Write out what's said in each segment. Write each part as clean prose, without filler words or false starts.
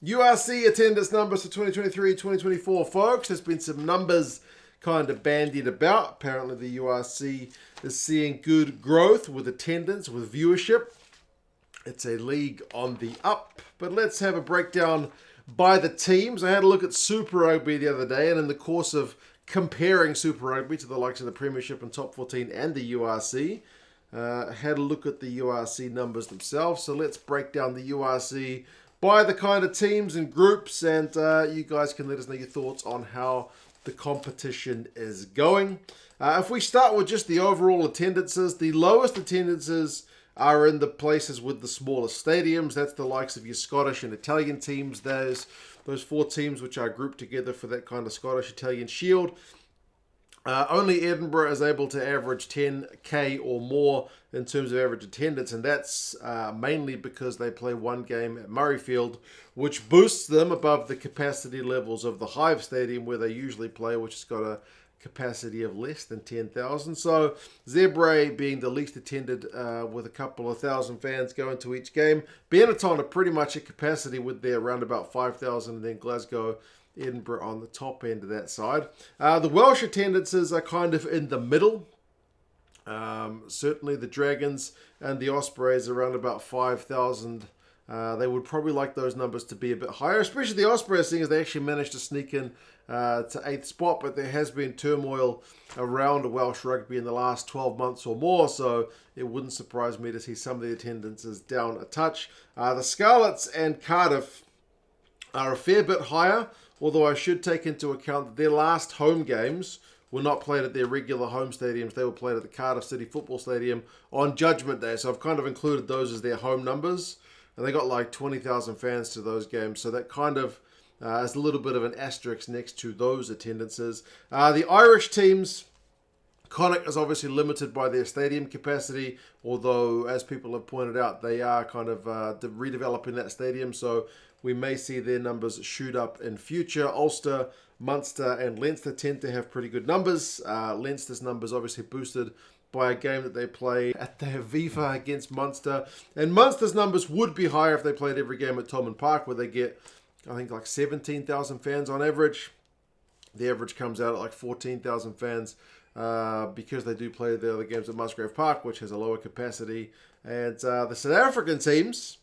URC attendance numbers for 2023-2024, folks. There's been some numbers kind of bandied about. Apparently the URC is seeing good growth with attendance, with viewership. It's a league on the up. But let's have a breakdown by the teams. I had a look at Super Rugby the other day, and in the course of comparing Super Rugby to the likes of the Premiership and Top 14 and the URC, had a look at the URC numbers themselves. So let's break down the URC by the kind of teams and groups, and you guys can let us know your thoughts on how the competition is going. If we start with just the overall attendances, the lowest attendances are in the places with the smallest stadiums. That's the likes of your Scottish and Italian teams. Those four teams which are grouped together for that kind of Scottish-Italian shield. Only Edinburgh is able to average 10k or more in terms of average attendance, and that's mainly because they play one game at Murrayfield, which boosts them above the capacity levels of the Hive Stadium where they usually play, which has got a capacity of less than 10,000. So Zebre being the least attended with a couple of thousand fans going to each game. Benetton are pretty much at capacity with their around about 5,000, and then Glasgow, Edinburgh on the top end of that side. The Welsh attendances are kind of in the middle. Certainly the Dragons and the Ospreys are around about 5,000. They would probably like those numbers to be a bit higher, especially the Ospreys, seeing as they actually managed to sneak in to 8th spot, but there has been turmoil around Welsh rugby in the last 12 months or more, so it wouldn't surprise me to see some of the attendances down a touch. The Scarlets and Cardiff are a fair bit higher, although I should take into account that their last home games were not played at their regular home stadiums. They were played at the Cardiff City Football Stadium on Judgment Day, so I've kind of included those as their home numbers, and they got like 20,000 fans to those games, so that kind of is a little bit of an asterisk next to those attendances. The Irish teams, Connacht is obviously limited by their stadium capacity, although, as people have pointed out, they are kind of redeveloping that stadium, so we may see their numbers shoot up in future. Ulster, Munster, and Leinster tend to have pretty good numbers. Leinster's numbers obviously boosted by a game that they play at the Aviva against Munster. And Munster's numbers would be higher if they played every game at Thomond Park, where they get, I think, like 17,000 fans on average. The average comes out at like 14,000 fans because they do play the other games at Musgrave Park, which has a lower capacity. And the South African teams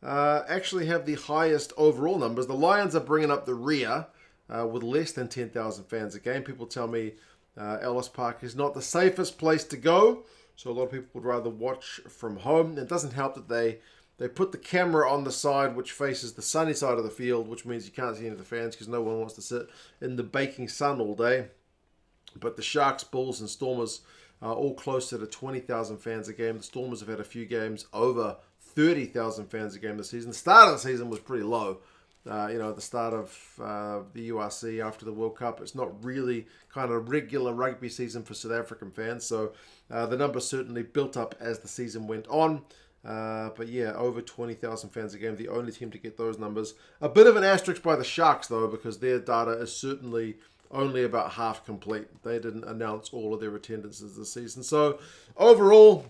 actually have the highest overall numbers. The Lions are bringing up the rear with less than 10,000 fans a game. People tell me Ellis Park is not the safest place to go, so a lot of people would rather watch from home. It doesn't help that they put the camera on the side which faces the sunny side of the field, which means you can't see any of the fans because no one wants to sit in the baking sun all day. But the Sharks, Bulls, and Stormers are all closer to 20,000 fans a game. The Stormers have had a few games over 30,000 fans a game this season. The start of the season was pretty low. At the start of the URC after the World Cup, it's not really kind of regular rugby season for South African fans. So the numbers certainly built up as the season went on. But yeah, over 20,000 fans a game, the only team to get those numbers. A bit of an asterisk by the Sharks, though, because their data is certainly only about half complete. They didn't announce all of their attendances this season. So overall,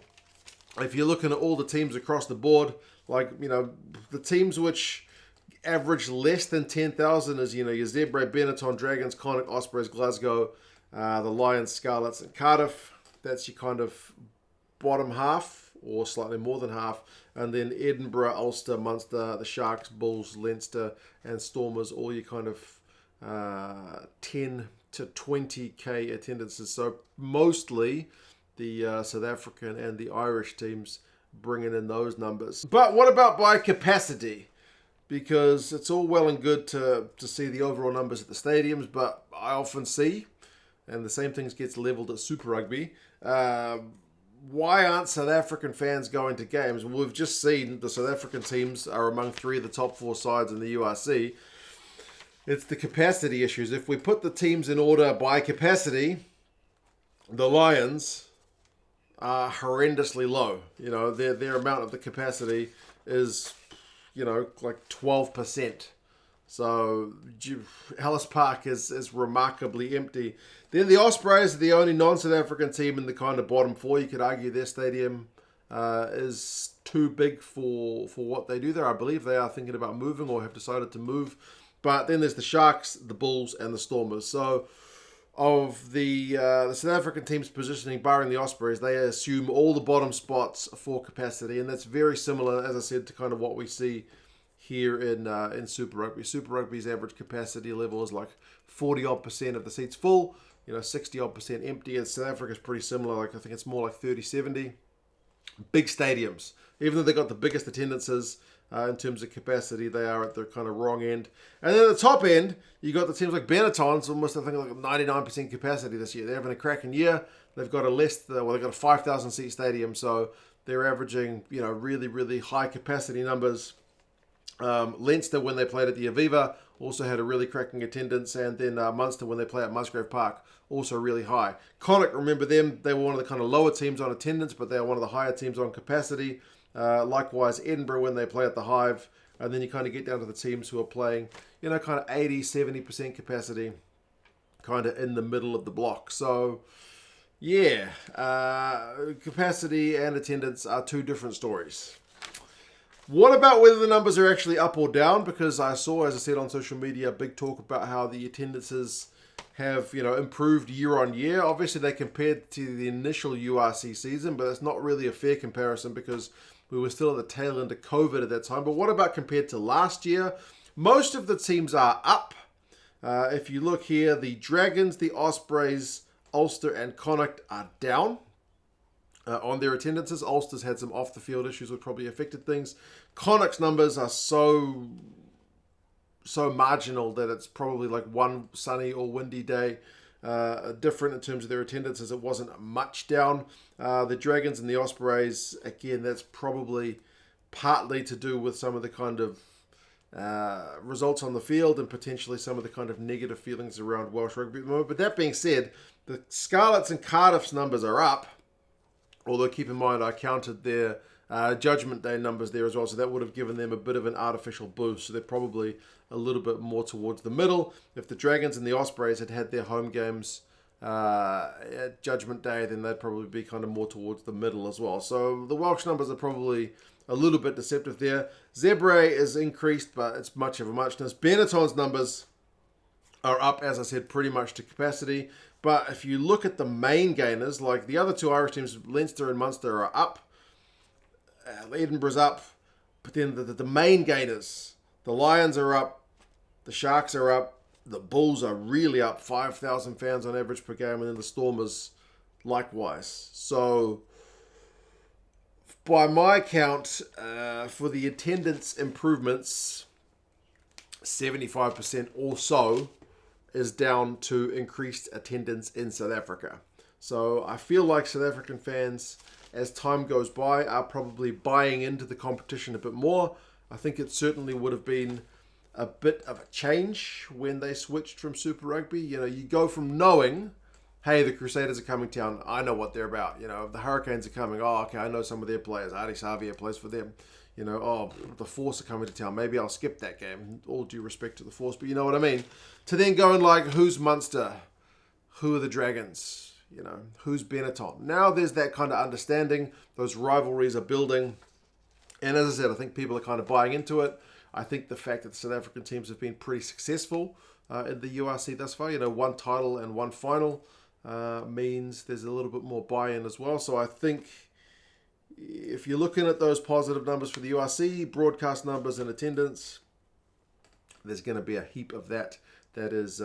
if you're looking at all the teams across the board, the teams which average less than 10,000 is, your Zebre, Benetton, Dragons, Connacht, Ospreys, Glasgow, the Lions, Scarlets, and Cardiff. That's your kind of bottom half, or slightly more than half. And then Edinburgh, Ulster, Munster, the Sharks, Bulls, Leinster, and Stormers, all your kind of 10 to 20k attendances. So mostly the South African and the Irish teams bringing in those numbers. But what about by capacity? Because it's all well and good to see the overall numbers at the stadiums, but I often see, and the same things gets leveled at Super Rugby, why aren't South African fans going to games? Well, we've just seen the South African teams are among 3 of the top 4 sides in the URC. It's the capacity issues. If we put the teams in order by capacity, the Lions are horrendously low. Their amount of the capacity is like 12%. So Ellis Park is remarkably empty. Then the Ospreys are the only non-South African team in the kind of bottom 4. You could argue their stadium is too big for what they do there. I believe they are thinking about moving or have decided to move. But then there's the Sharks, the Bulls, and the Stormers. So of the South African team's positioning, barring the Ospreys, they assume all the bottom spots for capacity, and that's very similar, as I said, to kind of what we see here in Super Rugby. Super Rugby's average capacity level is like 40-odd% of the seats full, 60-odd% empty. And South Africa's pretty similar. Like I think it's more like 30-70. Big stadiums. Even though they got the biggest attendances in terms of capacity, they are at the kind of wrong end. And then at the top end, you got the teams like Benetton's almost, I think, like 99% capacity this year. They're having a cracking year. They've got they've got a 5,000 seat stadium, so they're averaging, really, really high capacity numbers. Leinster, when they played at the Aviva, also had a really cracking attendance, and then Munster, when they play at Musgrave Park, also really high. Connacht, remember them, they were one of the kind of lower teams on attendance, but they are one of the higher teams on capacity. Likewise, Edinburgh, when they play at the Hive, and then you kind of get down to the teams who are playing, kind of 80-70% capacity, kind of in the middle of the block. So, yeah, capacity and attendance are two different stories. What about whether the numbers are actually up or down? Because I saw, as I said on social media, big talk about how the attendances have, improved year on year. Obviously, they compared to the initial URC season, but that's not really a fair comparison because we were still at the tail end of COVID at that time. But what about compared to last year? Most of the teams are up. If you look here, the Dragons, the Ospreys, Ulster, and Connacht are down on their attendances. Ulster's had some off-the-field issues which probably affected things. Connacht's numbers are so marginal that it's probably like one sunny or windy day different in terms of their attendance, as it wasn't much down. The Dragons and the Ospreys, again, that's probably partly to do with some of the kind of results on the field and potentially some of the kind of negative feelings around Welsh rugby at the moment. But that being said, the Scarlets and Cardiff's numbers are up, although keep in mind I counted their Judgment Day numbers there as well, so that would have given them a bit of an artificial boost. So they're probably a little bit more towards the middle. If the Dragons and the Ospreys had their home games at Judgment Day, then they'd probably be kind of more towards the middle as well. So the Welsh numbers are probably a little bit deceptive there. Zebre is increased, but it's much of a muchness. Benetton's numbers are up, as I said, pretty much to capacity. But if you look at the main gainers, like the other two Irish teams, Leinster and Munster, are up. Edinburgh's up. But then the main gainers, the Lions are up. The Sharks are up. The Bulls are really up. 5,000 fans on average per game. And then the Stormers likewise. So by my count, for the attendance improvements, 75% or so is down to increased attendance in South Africa. So I feel like South African fans, as time goes by, are probably buying into the competition a bit more. I think it certainly would have been a bit of a change when they switched from Super Rugby. You go from knowing, hey, the Crusaders are coming to town, I know what they're about. The Hurricanes are coming, oh, okay, I know some of their players. Adi Xavier plays for them. The Force are coming to town. Maybe I'll skip that game. All due respect to the Force, but you know what I mean. To then going like, who's Munster? Who are the Dragons? Who's Benetton? Now there's that kind of understanding. Those rivalries are building. And as I said, I think people are kind of buying into it. I think the fact that the South African teams have been pretty successful in the URC thus far, one title and one final, means there's a little bit more buy-in as well. So I think if you're looking at those positive numbers for the URC, broadcast numbers and attendance, there's going to be a heap of that is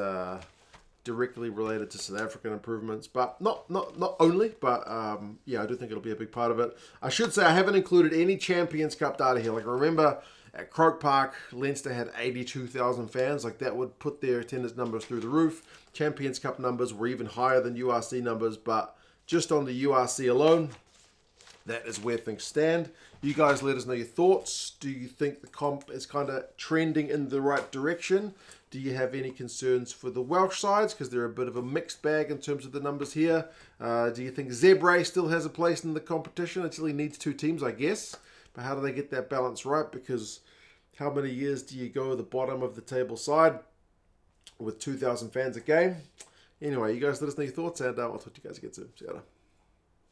directly related to South African improvements, but not only, but I do think it'll be a big part of it. I should say I haven't included any Champions Cup data here. Like, remember at Croke Park, Leinster had 82,000 fans. Like, that would put their attendance numbers through the roof. Champions Cup numbers were even higher than URC numbers, but just on the URC alone, that is where things stand. You guys let us know your thoughts. Do you think the comp is kind of trending in the right direction? Do you have any concerns for the Welsh sides? Because they're a bit of a mixed bag in terms of the numbers here. Do you think Zebre still has a place in the competition? It really needs two teams, I guess. But how do they get that balance right? Because how many years do you go the bottom of the table side with 2,000 fans a game? Anyway, you guys let us know your thoughts, and I'll talk to you guys again soon. See you later.